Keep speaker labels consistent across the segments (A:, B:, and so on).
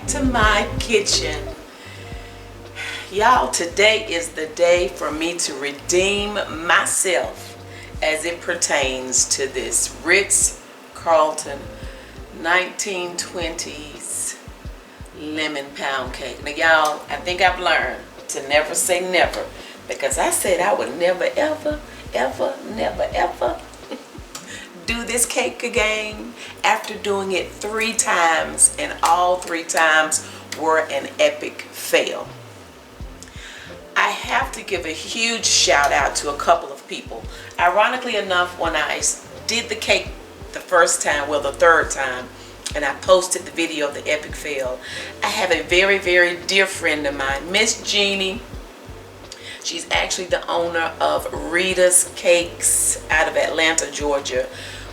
A: back to my kitchen. Y'all, today is the day for me to redeem myself as it pertains to this Ritz Carlton 1920s lemon pound cake. Now y'all, I think I've learned to never say never, because I said I would never ever do this cake again after doing it 3 times, and all 3 times were an epic fail. I have to give a huge shout out to a couple of people. Ironically enough, when I did the cake the first time, well, the 3rd time, and I posted the video of the epic fail, I have a very, very dear friend of mine, Miss Jeannie. She's actually the owner of Rita's Cakes out of Atlanta, Georgia.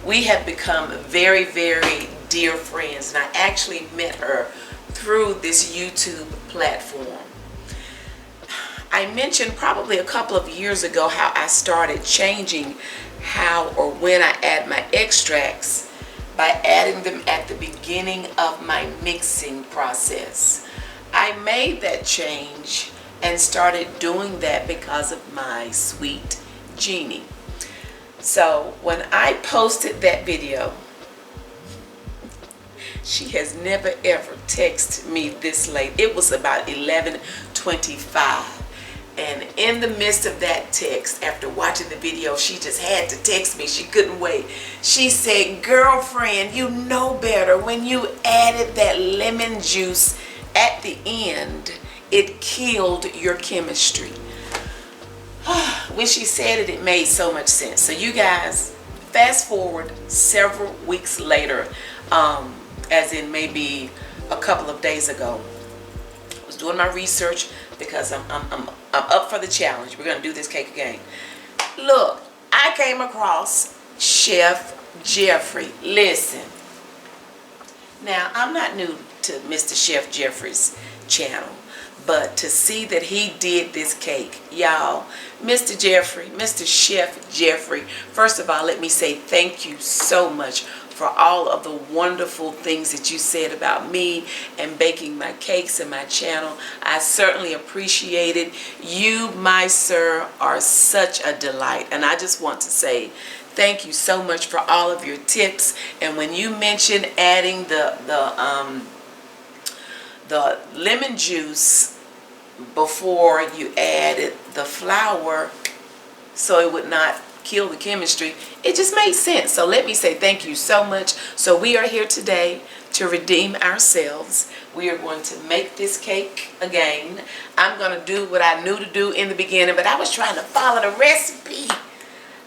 A: We have become very, very dear friends, and I actually met her through this YouTube platform. I mentioned probably a couple of years ago how I started changing how or when I add my extracts by adding them at the beginning of my mixing process. I made that change and started doing that because of my sweet Jeannie. So when I posted that video, she has never ever texted me this late. It was about 11:25. And in the midst of that text, after watching the video, she just had to text me. She couldn't wait. She said, "Girlfriend, you know better. When you added that lemon juice at the end, it killed your chemistry." When she said it, it made so much sense. So you guys, fast forward several weeks later, as in maybe a couple of days ago, I was doing my research because I'm up for the challenge. We're gonna do this cake again. Look, I came across Chef Jeffery. Listen, now I'm not new to Mr. Chef Jeffery's channel, but to see that he did this cake, y'all, Mr. Jeffery, Mr. Chef Jeffery, first of all, let me say thank you so much for all of the wonderful things that you said about me and baking my cakes and my channel. I certainly appreciate it. You, my sir, are such a delight, and I just want to say thank you so much for all of your tips. And when you mentioned adding the lemon juice before you added the flour so it would not kill the chemistry, it just made sense. So let me say thank you so much. So we are here today to redeem ourselves. We are going to make this cake again. I'm going to do what I knew to do in the beginning, but I was trying to follow the recipe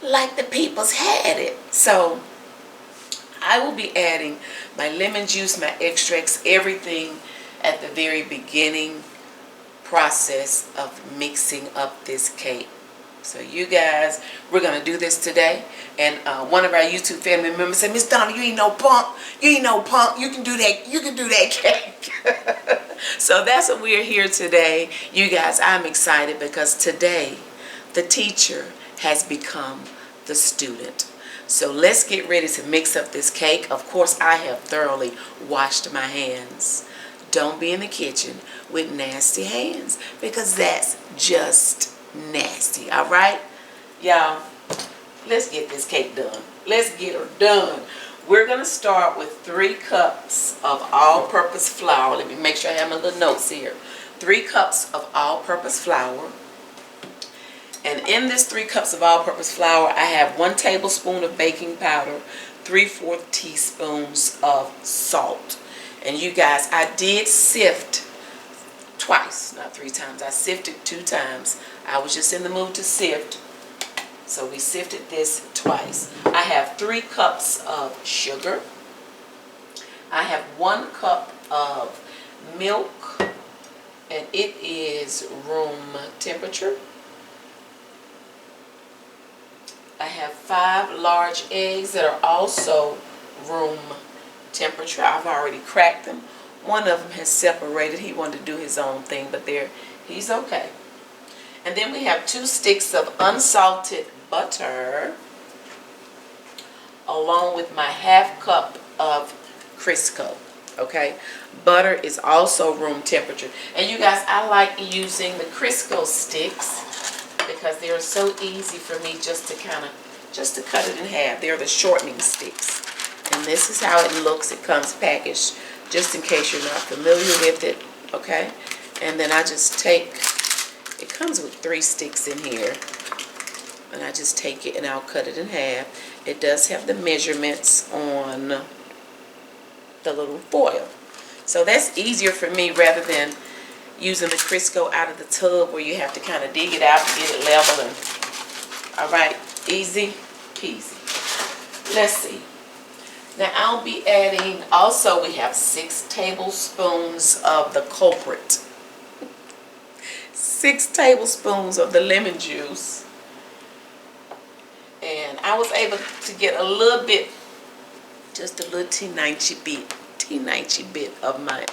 A: like the people's had it. So I will be adding my lemon juice, my extracts, everything at the very beginning process of mixing up this cake. So you guys, we're going to do this today. And one of our YouTube family members said, "Miss Donna, you ain't no punk. You ain't no punk. You can do that. You can do that cake." So that's what we're here today. You guys, I'm excited because today the teacher has become the student. So let's get ready to mix up this cake. Of course, I have thoroughly washed my hands. Don't be in the kitchen with nasty hands, because that's just nasty. All right, y'all, let's get this cake done. Let's get her done. We're gonna start with 3 cups of all-purpose flour. Let me make sure I have my little notes here. 3 cups of all-purpose flour, and in this 3 cups of all-purpose flour, I have 1 tablespoon of baking powder, 3/4 teaspoons of salt. And you guys, I did sift twice, not 3 times. I sifted 2 times. I was just in the mood to sift, so we sifted this twice. I have 3 cups of sugar. I have 1 cup of milk, and it is room temperature. I have 5 large eggs that are also room temperature. I've already cracked them. One of them has separated. He wanted to do his own thing, but he's okay. And then we have 2 sticks of unsalted butter, along with my 1/2 cup of Crisco. Okay, butter is also room temperature. And you guys, I like using the Crisco sticks because they're so easy for me just to cut it in half. They're the shortening sticks. And this is how it looks. It comes packaged, just in case you're not familiar with it. Okay, and then I just take, it comes with 3 sticks in here, and I just take it and I'll cut it in half. It does have the measurements on the little foil, so that's easier for me rather than using the Crisco out of the tub where you have to kind of dig it out to get it level. And all right, easy peasy. Let's see. Now I'll be adding, also we have 6 tablespoons of the culprit. 6 tablespoons of the lemon juice. And I was able to get a little bit, just a little teeny bit of my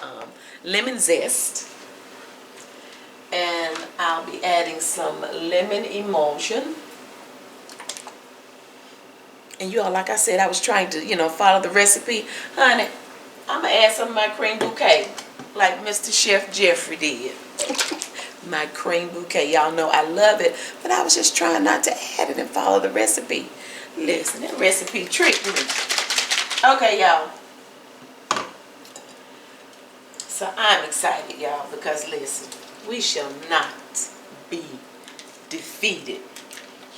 A: lemon zest. And I'll be adding some lemon emulsion. And you all, like I said, I was trying to, you know, follow the recipe. Honey, I'm going to add some of my cream bouquet, like Mr. Chef Jeffery did. My cream bouquet, y'all know I love it, but I was just trying not to add it and follow the recipe. Listen, that recipe tricked me. Okay, y'all. So I'm excited, y'all, because listen, we shall not be defeated.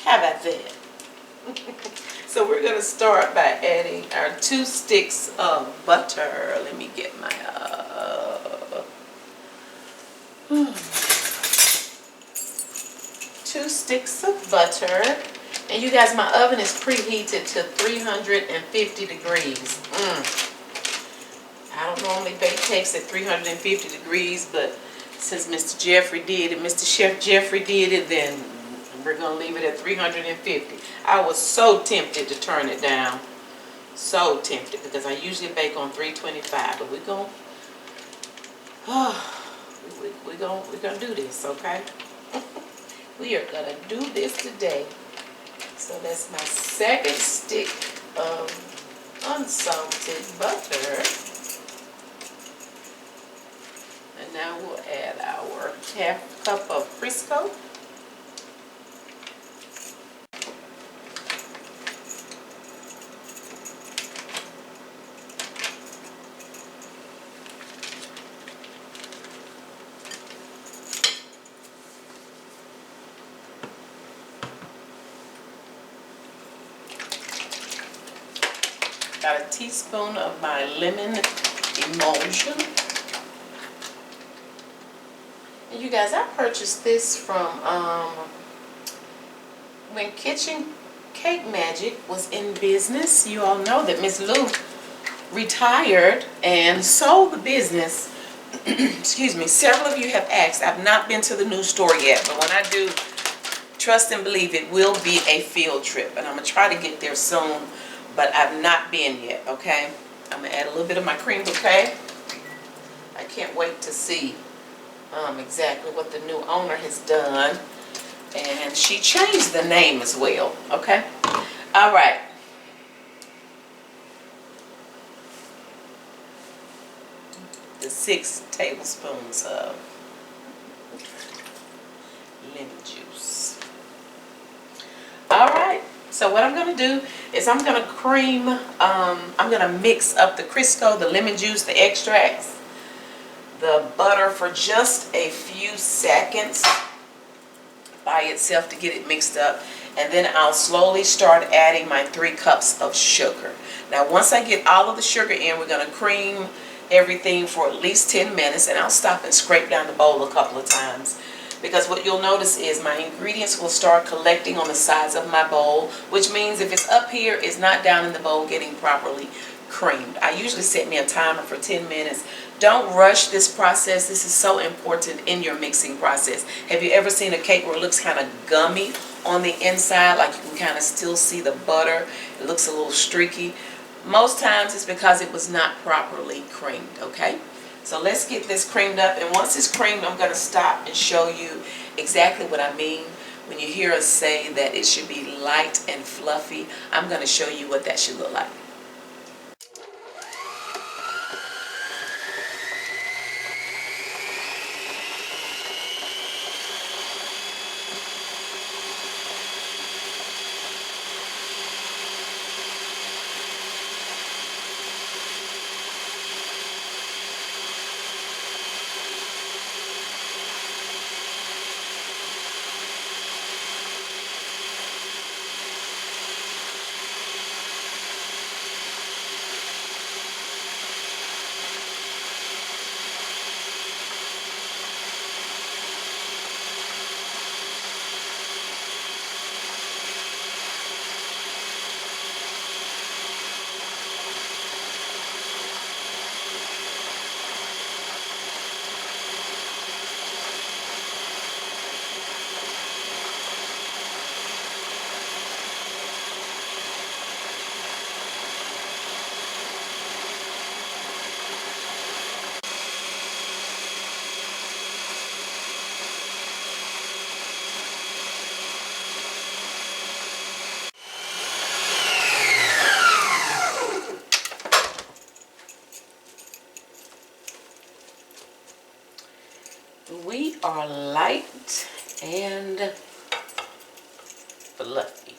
A: How about that? So we're going to start by adding our 2 sticks of butter. Let me get my 2 sticks of butter. And you guys, my oven is preheated to 350 degrees. I don't normally bake cakes at 350 degrees, but since Mr. Jeffery did it, Mr. Chef Jeffery did it, then we're going to leave it at 350. I was so tempted to turn it down. So tempted, because I usually bake on 325, but we're going to do this, okay? We are going to do this today. So that's my 2nd stick of unsalted butter. And now we'll add our 1/2 cup of Crisco. Got a teaspoon of my lemon emulsion. And you guys, I purchased this from when Kitchen Cake Magic was in business. You all know that Miss Lou retired and sold the business. Excuse me. Several of you have asked. I've not been to the new store yet, but when I do, trust and believe it will be a field trip, and I'm gonna try to get there soon. But I've not been yet, okay? I'm going to add a little bit of my cream bouquet. I can't wait to see exactly what the new owner has done. And she changed the name as well, okay? All right. The 6 tablespoons of lemon juice. All right. So what I'm going to do is I'm going to cream, I'm going to mix up the Crisco, the lemon juice, the extracts, the butter for just a few seconds by itself to get it mixed up. And then I'll slowly start adding my 3 cups of sugar. Now once I get all of the sugar in, we're going to cream everything for at least 10 minutes. And I'll stop and scrape down the bowl a couple of times. Because what you'll notice is my ingredients will start collecting on the sides of my bowl, which means if it's up here, it's not down in the bowl getting properly creamed. I usually set me a timer for 10 minutes. Don't rush this process. This is so important in your mixing process. Have you ever seen a cake where it looks kind of gummy on the inside, like you can kind of still see the butter? It looks a little streaky. Most times it's because it was not properly creamed, okay? So let's get this creamed up, and once it's creamed, I'm going to stop and show you exactly what I mean when you hear us say that it should be light and fluffy. I'm going to show you what that should look like. are light and fluffy.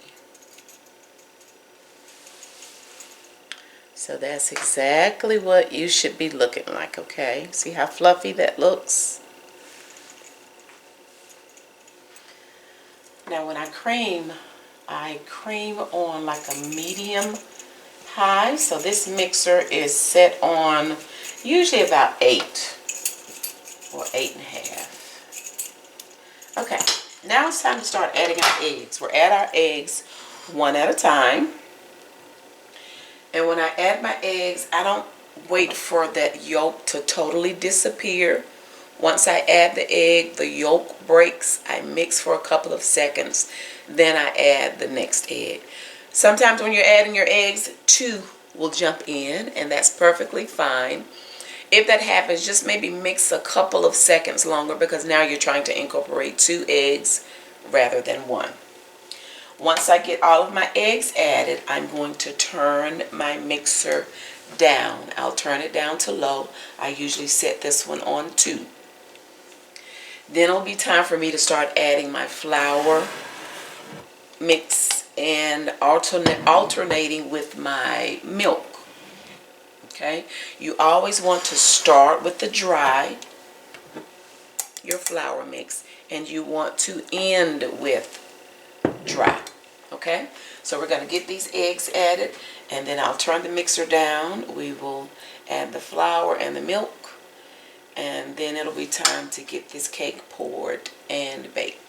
A: So that's exactly what you should be looking like, okay? See how fluffy that looks? Now when I cream on like a medium high. So this mixer is set on usually about 8 or 8.5. Okay, now it's time to start adding our eggs. We'll add our eggs one at a time. And when I add my eggs, I don't wait for that yolk to totally disappear. Once I add the egg, the yolk breaks. I mix for a couple of seconds. Then I add the next egg. Sometimes when you're adding your eggs, 2 will jump in, and that's perfectly fine. If that happens, just maybe mix a couple of seconds longer because now you're trying to incorporate 2 eggs rather than 1. Once I get all of my eggs added, I'm going to turn my mixer down. I'll turn it down to low. I usually set this one on 2. Then it'll be time for me to start adding my flour mix and alternating with my milk. Okay, you always want to start with the dry, your flour mix, and you want to end with dry. Okay, so we're going to get these eggs added, and then I'll turn the mixer down. We will add the flour and the milk, and then it'll be time to get this cake poured and baked.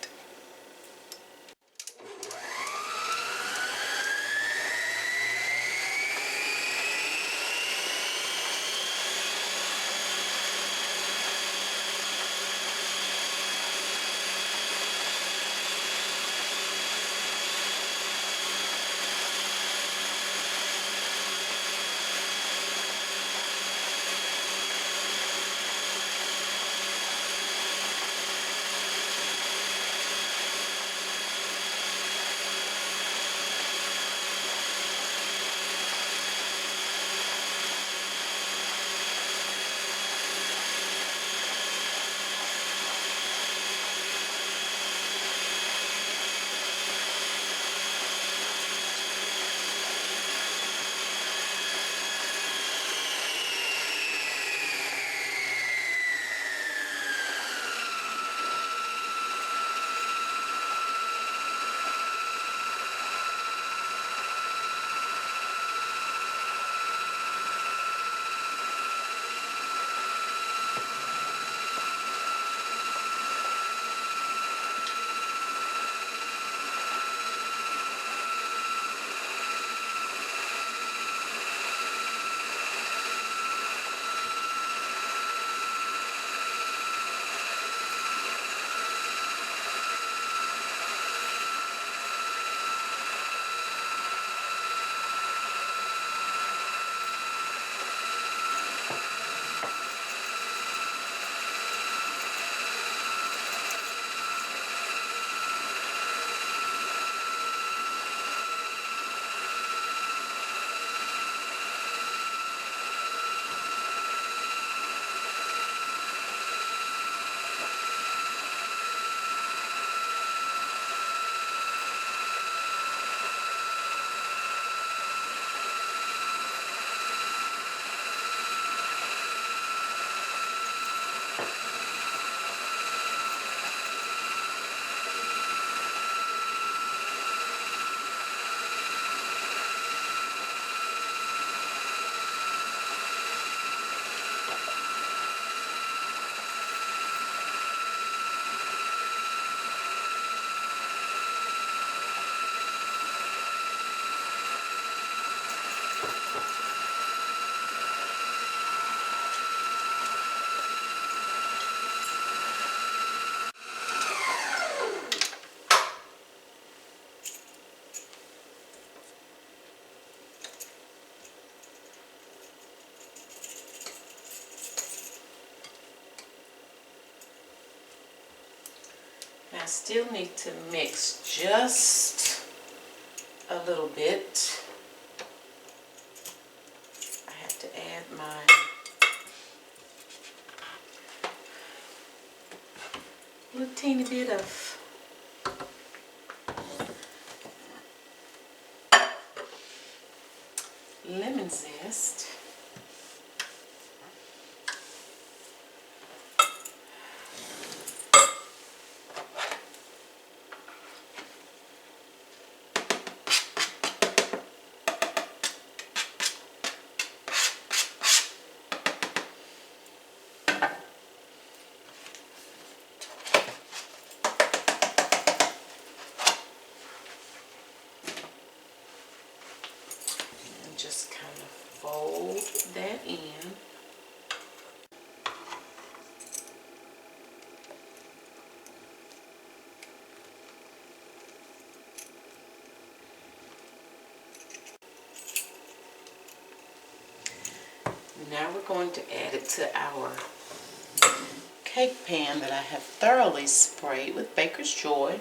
A: I still need to mix just a little bit. I have to add my a little teeny bit of lemon zest. Just kind of fold that in. Now we're going to add it to our cake pan that I have thoroughly sprayed with Baker's Joy.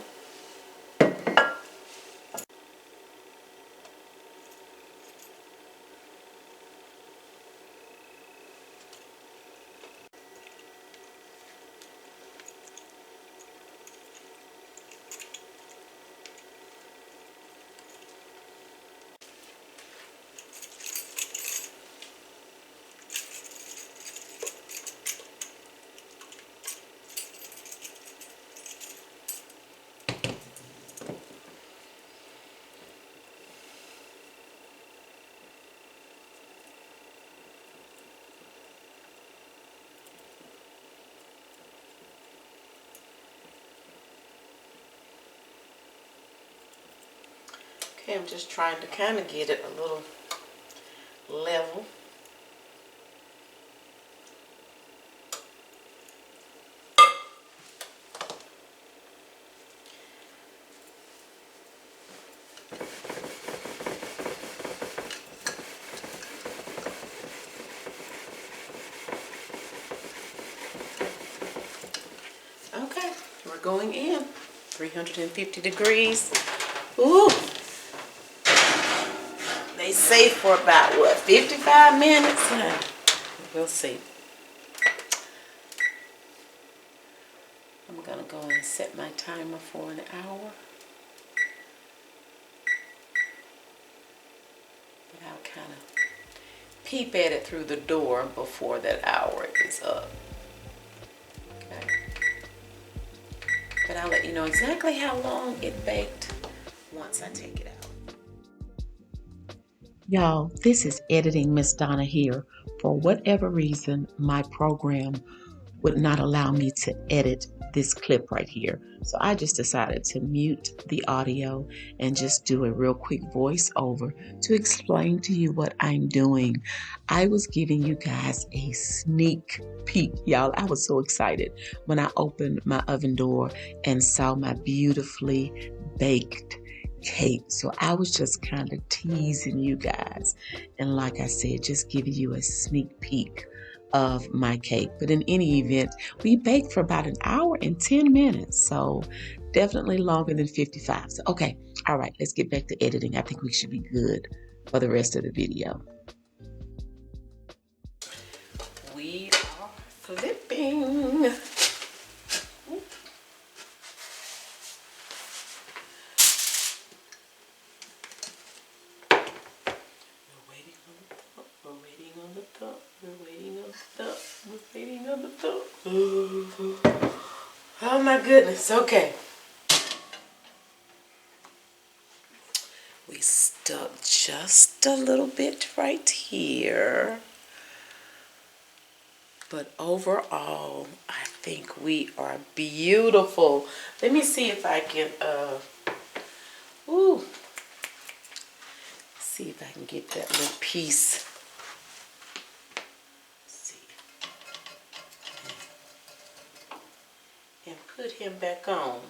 A: Okay, I'm just trying to kind of get it a little level. Okay, we're going in 350 degrees. Ooh. They say for about, what, 55 minutes? We'll see. I'm going to go and set my timer for an hour. But I'll kind of peep at it through the door before that hour is up. Okay. But I'll let you know exactly how long it baked once I take it out. Y'all, this is Editing Miss Donna here. For whatever reason, my program would not allow me to edit this clip right here. So I just decided to mute the audio and just do a real quick voiceover to explain to you what I'm doing. I was giving you guys a sneak peek. Y'all, I was so excited when I opened my oven door and saw my beautifully baked cake. So I was just kind of teasing you guys, and like I said, just giving you a sneak peek of my cake. But in any event, we baked for about an hour and 10 minutes, so definitely longer than 55. So okay, all right, let's get back to editing. I think we should be good for the rest of the video. We are flipping. Oh my goodness, okay. We stuck just a little bit right here. But overall, I think we are beautiful. Let me see if I can, see if I can get that little piece. And put him back on.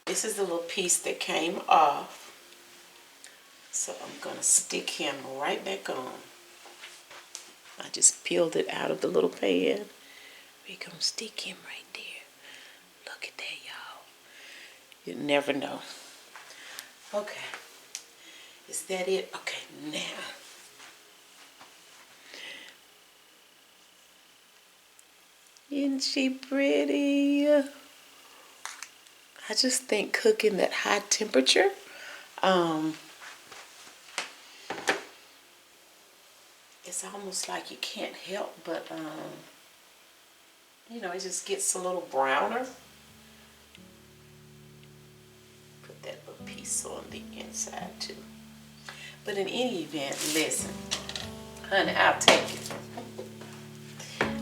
A: This is the little piece that came off. So I'm going to stick him right back on. I just peeled it out of the little pan. We're going to stick him right there. Look at that, y'all. You never know. Okay. Is that it? Okay, now. Isn't she pretty? I just think cooking at high temperature, it's almost like you can't help but, you know, it just gets a little browner. Put that little piece on the inside too. But in any event, listen, honey, I'll take it.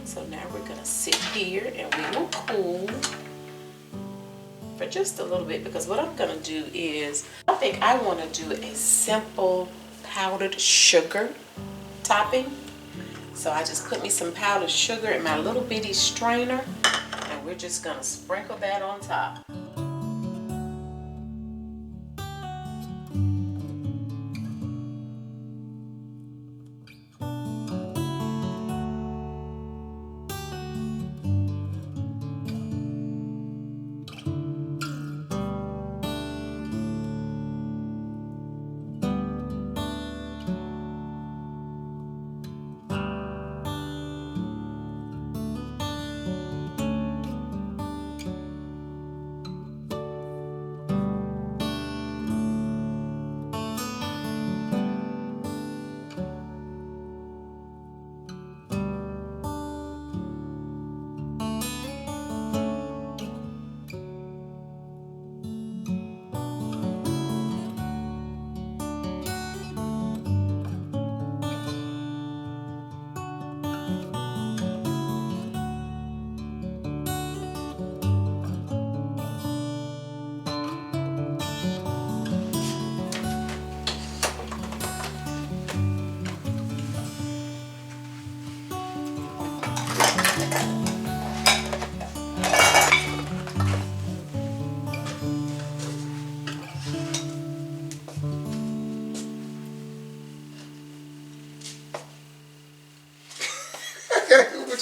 A: So now we're gonna sit here and we will cool for just a little bit, because what I'm gonna do is, I think I wanna do a simple powdered sugar topping. So I just put me some powdered sugar in my little bitty strainer, and we're just gonna sprinkle that on top.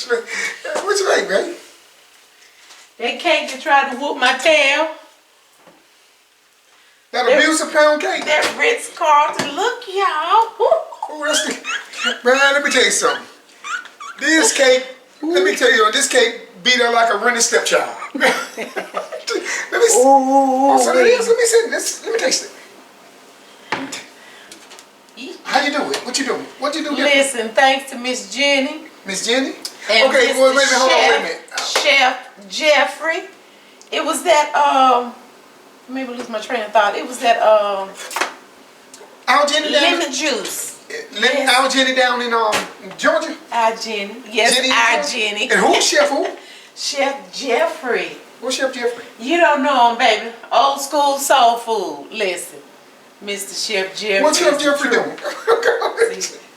B: What you make, baby?
A: That cake that tried to whoop my tail.
B: That abusive pound cake?
A: That Ritz Carlton. Look, y'all.
B: Oh, that's the... Man, let me tell you something. This cake, let me tell you, this cake beat her like a running stepchild. Let me see. Oh, so let me see. Let me taste it. How you do it? What you doing? What you do different?
A: Listen, thanks to Miss Jenny.
B: Miss Jenny?
A: And
B: okay, well, wait a minute, hold on, wait a minute.
A: Chef Jeffery. It was that, maybe lose my train of thought. It was that,
B: Our Jenny down
A: lemon juice.
B: Yes. Our Jenny down in Georgia?
A: Our Jenny. Yes, Jenny our Jenny.
B: And who's Chef who?
A: Chef Jeffery.
B: What's Chef Jeffery?
A: You don't know him, baby. Old school soul food. Listen, Mr. Chef Jeffery.
B: What's Chef Jeffery doing?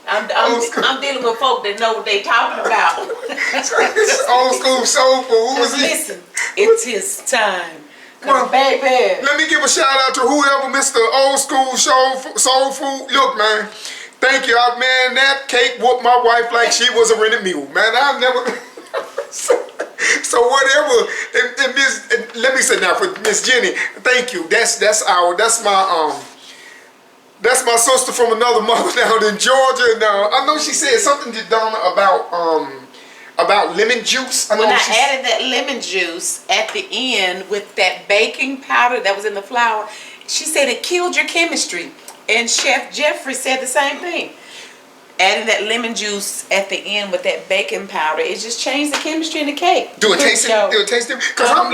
A: I'm dealing with folk that know what they talking about.
B: Old school soul food. Who was
A: listen, it's his time. Well, baby.
B: Let me give a shout out to whoever Mr. Old School Soul Food. Look, man. Thank you, man. That cake whooped my wife like she was a rented mule, man. I've never. So whatever. And let me say now for Miss Jenny. Thank you. That's my sister from another mother down in Georgia. Now I know she said something to Donna about lemon juice.
A: When I added that lemon juice at the end with that baking powder that was in the flour, she said it killed your chemistry. And Chef Jeffery said the same thing. Adding that lemon juice at the end with that baking powder, it just changed the chemistry in the cake.
B: Do it taste it? Do it taste it? Because I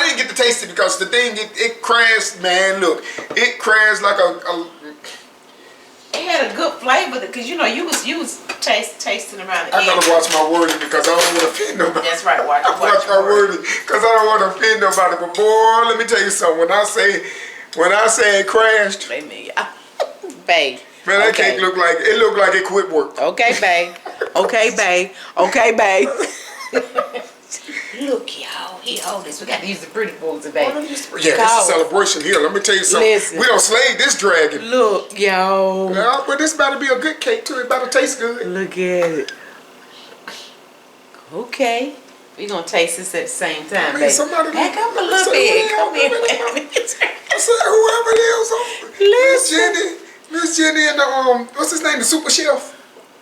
B: didn't get to taste it because the thing, it crashed, man. Look, it crashed like a
A: it had a good flavor because you know you was tasting around the
B: I gotta watch my wording because I don't want to offend nobody.
A: That's right, watch
B: my wording because I don't want to offend nobody. But boy, let me tell you something. When I say it crashed,
A: babe.
B: Man, that cake looked like it quit work.
A: Okay, babe. Okay, babe. Okay, babe. Look, y'all, he hold this. We got to use the pretty boys today.
B: Yeah, it's a celebration here. Let me tell you something.
A: Listen.
B: We don't slay this dragon.
A: Look, y'all.
B: Yeah, but this about to be a good cake too. It about to taste good.
A: Look at it. Okay. We're going to taste this at the same time, baby. Back up a little bit. Come here.
B: I said whoever it is. Miss Jenny and the, what's his name? The super chef?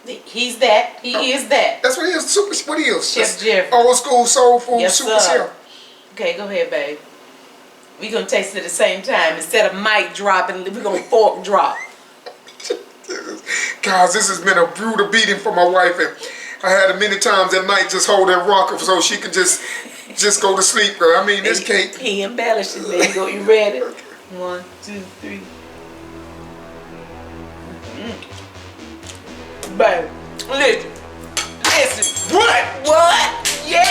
A: He's that. He is that.
B: That's what he is. Super. What he is?
A: Chef Jeffery.
B: Old school soul food
A: Yes,
B: super
A: sir.
B: chef.
A: Okay, go ahead, babe. We're going to taste it at the same time. Instead of mic dropping, we're going to fork drop.
B: Guys, this has been a brutal beating for my wife, and I had her many times at night just hold that rocker so she could just go to sleep, girl. I mean, this cake.
A: He embellished it. There you go. You ready? 1, 2, 3. Babe, listen. What? Yeah.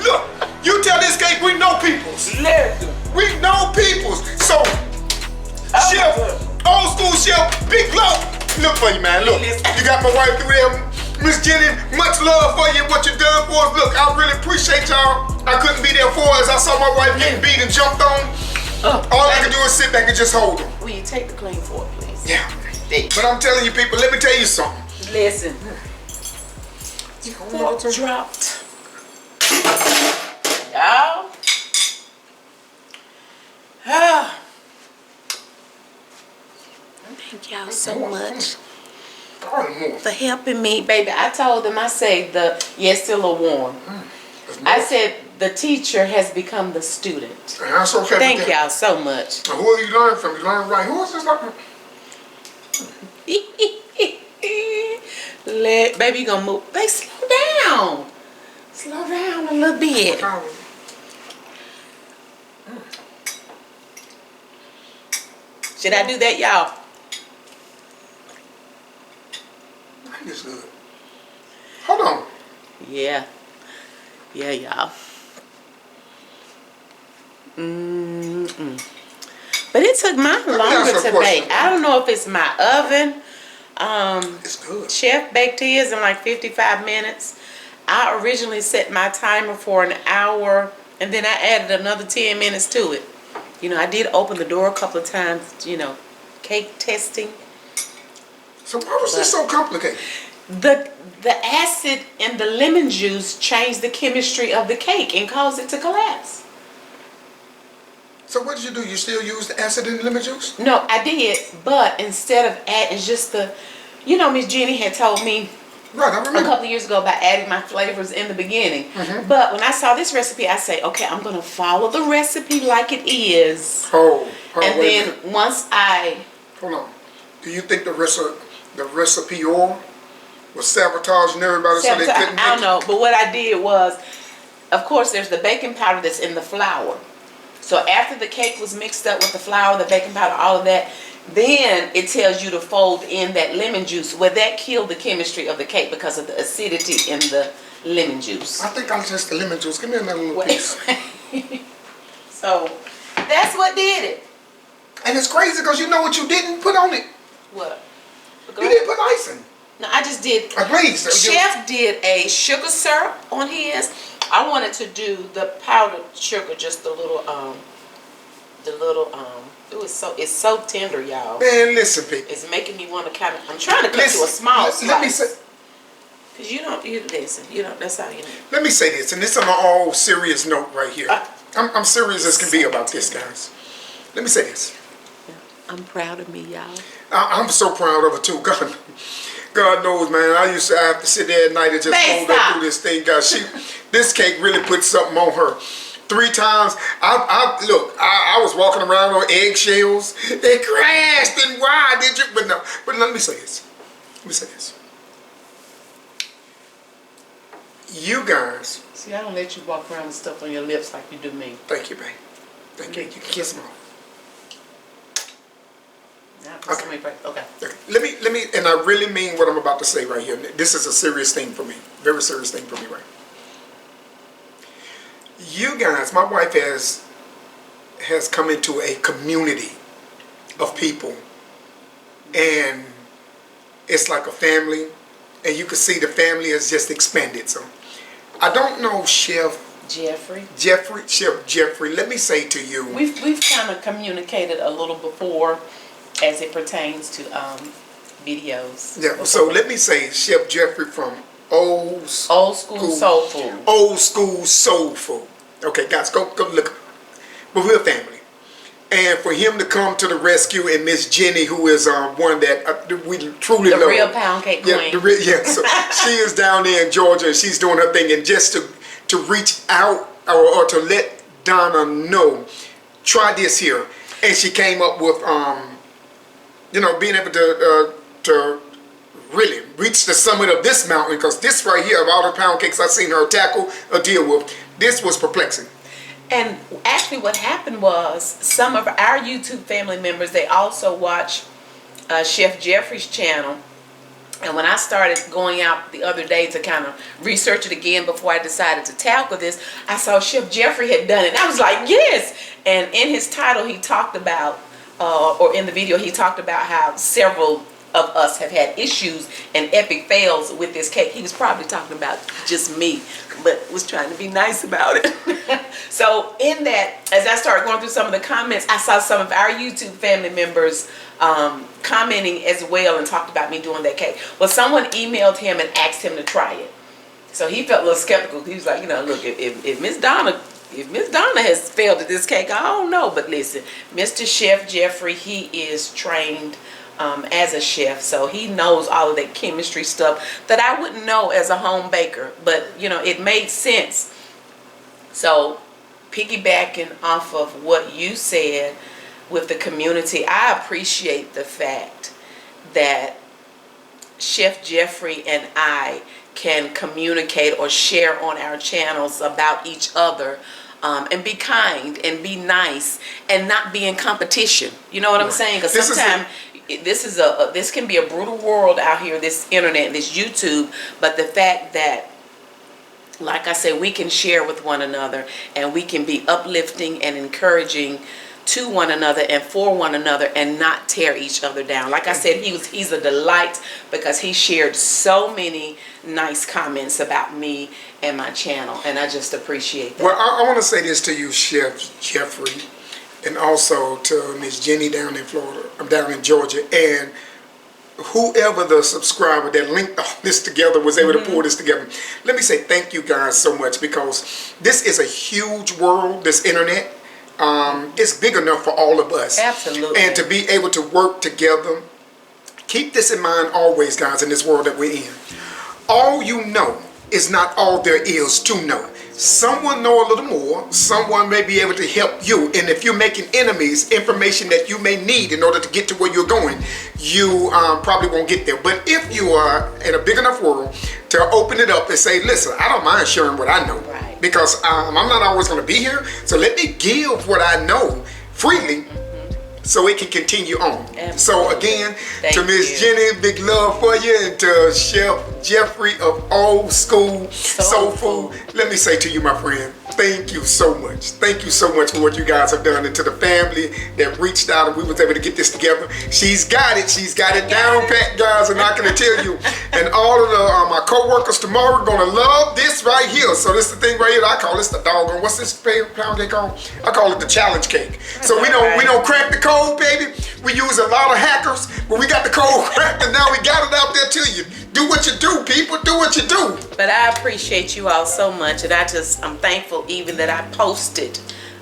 B: Look, you tell this cake we know peoples.
A: Listen.
B: We know peoples. So, chef, old school chef, big love. Look for you, man. Look, you got my wife through there. Miss Jenny, much love for you and what you done for us. Look, I really appreciate y'all. I couldn't be there for her as I saw my wife getting beat and jumped on. All I could do is sit back and just hold her.
A: Will you take the clean fork, please?
B: Yeah. But I'm telling you people, let me tell you something.
A: Listen. Fork dropped. Y'all. Thank y'all so much for helping me, baby. I told them, I say it's still a warm. I said the teacher has become the student.
B: That's okay.
A: Thank y'all so much.
B: Now, who are you learning from? You learn right. Who is this?
A: Baby, you gonna move. Baby, slow down. Slow down a little bit. Should I do that, y'all?
B: It's good. Hold on.
A: Yeah. Yeah, y'all. But it took mine longer to bake. I don't know if it's my oven.
B: It's good.
A: Chef baked his in like 55 minutes. I originally set my timer for an hour, and then I added another 10 minutes to it. You know, I did open the door a couple of times, you know, cake testing.
B: So why was this so complicated?
A: The acid in the lemon juice changed the chemistry of the cake and caused it to collapse.
B: So what did you do? You still use the acid in the lemon juice?
A: No, I did, but instead of adding just you know, Miss Jeannie had told me
B: right, I remember.
A: a couple of years ago about adding my flavors in the beginning. But when I saw this recipe, I say, okay, I'm going to follow the recipe like it is.
B: And
A: then once
B: hold on. Do you think the recipe was sabotaging everybody so they couldn't
A: I don't know, but what I did was, of course, there's the baking powder that's in the flour. So after the cake was mixed up with the flour, the baking powder, all of that, then it tells you to fold in that lemon juice. Well, that killed the chemistry of the cake because of the acidity in the lemon juice.
B: I think I'll just the lemon juice. Give me another little piece.
A: So that's what did it.
B: And it's crazy because you know what you didn't put on it?
A: What?
B: You didn't put icing.
A: No, I just did.
B: A glaze.
A: Chef did a sugar syrup on his. I wanted to do the powdered sugar, just the little it's so tender, y'all.
B: Man, listen, people.
A: It's making me want to kind of. I'm trying to cut you a small slice.
B: Let me say.
A: Cause you listen. You know that's how you know.
B: Let me say this, and this on an all serious note right here. I'm serious as can be about this, guys. Let me say this.
A: I'm proud of me, y'all.
B: I'm so proud of her too. God knows, man. I used to have to sit there at night and just hold her through this thing, guys. This cake really put something on her. 3 times. I was walking around on eggshells. They crashed, and why did you? But no. But let me say this. Let me say this. You guys.
A: See, I don't let you walk around with stuff on your lips like you do me.
B: Thank you, babe. Thank you. You can kiss me.
A: Okay.
B: Let me, and I really mean what I'm about to say right here. This is a serious thing for me. Very serious thing for me, right? You guys, my wife has come into a community of people, and it's like a family, and you can see the family has just expanded. So, I don't know, Chef Jeffery. Let me say to you,
A: we've kind of communicated a little before. As it pertains to videos.
B: Yeah, before. So let me say Chef Jeffery from Old School
A: Soul Food.
B: Old School Soul Food. Okay, guys, go look. But we're a family. and for him to come to the rescue, and Miss Jenny, who is one that we truly love.
A: The real pound cake queen.
B: So she is down there in Georgia, and she's doing her thing. And just to reach out or to let Donna know, try this here. And she came up with, being able to really reach the summit of this mountain, because this right here, of all the pound cakes I've seen her tackle or deal with, this was perplexing.
A: And actually what happened was, some of our YouTube family members, they also watch Chef Jeffrey's channel. And when I started going out the other day to kind of research it again before I decided to tackle this, I saw Chef Jeffrey had done it. And I was like, yes! And in his title, he talked about, or in the video, he talked about how several of us have had issues and epic fails with this cake. He was probably talking about just me, but was trying to be nice about it. So in that, as I started going through some of the comments, I saw some of our YouTube family members commenting as well, and talked about me doing that cake. Well, someone emailed him and asked him to try it. So he felt a little skeptical. He was like, look, if Miss Donna has failed at this cake, I don't know. But listen, Mr. Chef Jeffrey, he is trained as a chef, so he knows all of that chemistry stuff that I wouldn't know as a home baker, but it made sense. So piggybacking off of what you said with the community, I appreciate the fact that Chef Jeffrey and I can communicate or share on our channels about each other, and be kind and be nice and not be in competition. You know what I'm saying? Because sometimes this can be a brutal world out here, this internet, this YouTube, but the fact that, like I said, we can share with one another, and we can be uplifting and encouraging to one another and for one another, and not tear each other down. Like I said, he's a delight, because he shared so many nice comments about me and my channel, and I just appreciate that.
B: Well, I want to say this to you, Chef Jeffrey, and also to Miss Jenny down in Florida, I'm down in Georgia, and whoever the subscriber that linked all this together was able to pull this together. Let me say thank you guys so much, because this is a huge world, this internet. It's big enough for all of us.
A: Absolutely.
B: And to be able to work together, keep this in mind always, guys, in this world that we're in. All you know is not all there is to know. Someone know a little more. Someone may be able to help you. And if you're making enemies, information that you may need in order to get to where you're going, you probably won't get there. But if you are in a big enough world to open it up and say, listen, I don't mind sharing what I know.
A: Right.
B: Because I'm not always going to be here. So let me give what I know freely, so it can continue on. Absolutely. So again, to Miss Jenny, big love for you, and to Chef Jeffrey of Old School Soul Food. Let me say to you, my friend, thank you so much. Thank you so much for what you guys have done, and to the family that reached out and we was able to get this together. She's got it. She's got it down pat, guys, and I can tell you. And all of my co-workers tomorrow are gonna love this right here. So this is the thing right here. I call this the doggone, what's this pound cake called? I call it the challenge cake. So we don't crack the code, baby. We use a lot of hackers, but we got the code cracked, and now we got it out there to you. Do what you do, people. Do what you do.
A: But I appreciate you all so much, and I'm thankful even that I posted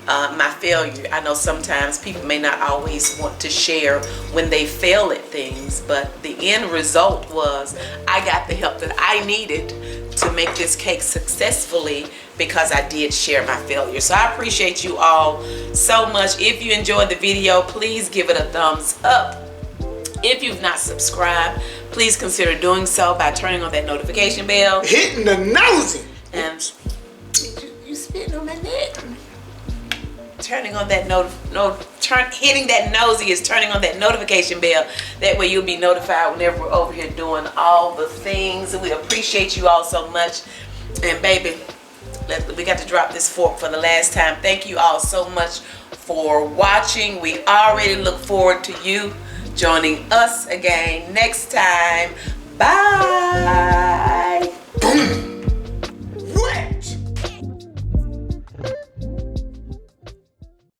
A: my failure. I know sometimes people may not always want to share when they fail at things, but the end result was I got the help that I needed to make this cake successfully, because I did share my failure. So I appreciate you all so much. If you enjoyed the video, please give it a thumbs up. If you've not subscribed, please consider doing so by turning on that notification bell.
B: Hitting the nosy.
A: And you spitting on my neck. Turning on that hitting that nosy is turning on that notification bell. That way you'll be notified whenever we're over here doing all the things. We appreciate you all so much. And baby, we got to drop this fork for the last time. Thank you all so much for watching. We already look forward to you joining us again next time. Bye.